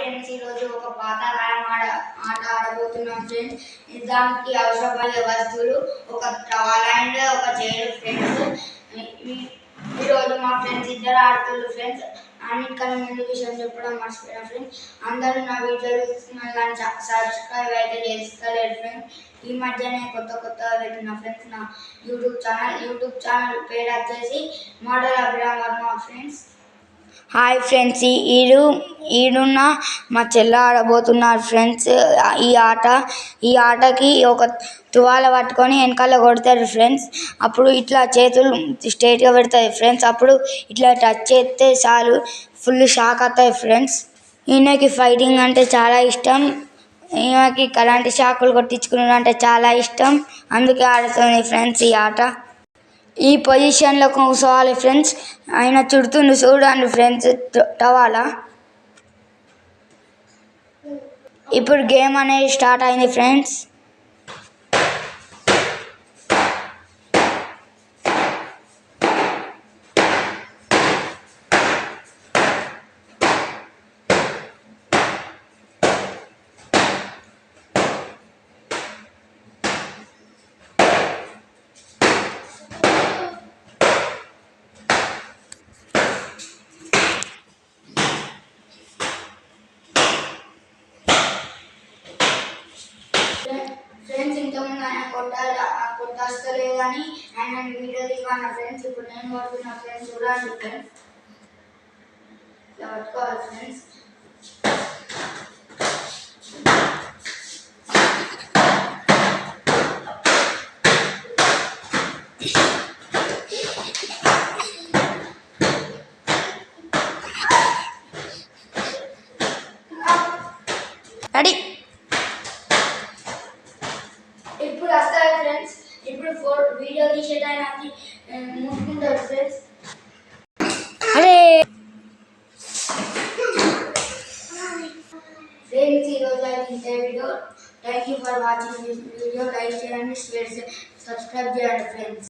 Friends, ఈరోజు ఒక పాతకాలం ఆట ఆడబోతున్నాం ఫ్రెండ్స్. దానికి అవసరమయ్యే వస్తువులు ఒక టవల్ అండ్ ఒక చైర్ ఫ్రెండ్స్. ఈరోజు మా ఫ్రెండ్స్ ఇద్దరు ఆడుతున్నారు ఫ్రెండ్స్. అన్నిటికన్నా ముందు విషయం చెప్పడం మర్చిపోయినా ఫ్రెండ్స్, అందరూ నా వీడియోలు చూస్తున్నారు సబ్స్క్రైబ్ అయితే చేసుకోలేదు ఫ్రెండ్స్. ఈ మధ్యనే కొత్తగా పెట్టిన ఫ్రెండ్స్ నా యూట్యూబ్ ఛానల్ పేరు వచ్చేసి model Abhiram Varma friends. Hi friends, ఈడున్న మా చెల్ల ఆడబోతున్నారు ఫ్రెండ్స్. ఈ ఆటకి ఒక తువాల పట్టుకొని వెనకాల కొడతారు ఫ్రెండ్స్. అప్పుడు ఇట్లా చేతులు స్ట్రైట్గా పెడతాయి ఫ్రెండ్స్. అప్పుడు ఇట్లా టచ్ చేస్తే చాలు ఫుల్ షాక్ అవుతాయి ఫ్రెండ్స్. ఈయనకి ఫైటింగ్ అంటే చాలా ఇష్టం. ఈమెకి కరెంట్ షాకులు కొట్టించుకున్నాడు అంటే చాలా ఇష్టం. అందుకే ఆడుతుంది ఫ్రెండ్స్ ఈ ఆట. ఈ పొజిషన్లో కూర్చోవాలి ఫ్రెండ్స్. ఆయన చుడుతుండు చూడండి ఫ్రెండ్స్ టవాలా. ఇప్పుడు గేమ్ అనేది స్టార్ట్ అయింది ఫ్రెండ్స్. ఫ్రెండ్స్, ఇంతకుముందు ఆయన కొట్టలేదు కానీ ఆయన వీడియో తీయమన్న ఫ్రెండ్స్. ఇప్పుడు నేను కొడుతున్నా ఫ్రెండ్స్, చూడండి ఫ్రెండ్స్. ఇలా పట్టుకోవాలి ఫ్రెండ్స్. రెడీ. ఇప్పుడు వస్తాయి ఫ్రెండ్స్. ఇప్పుడు వీడియో తీసేటానికి ముట్టుకుంటారు ఫ్రెండ్స్. అరే ఫ్రెండ్స్, ఈరోజు అయితే ఇంతే video. Thank you for watching this video. Like చేయండి, షేర్, సబ్స్క్రైబ్ చేయండి ఫ్రెండ్స్.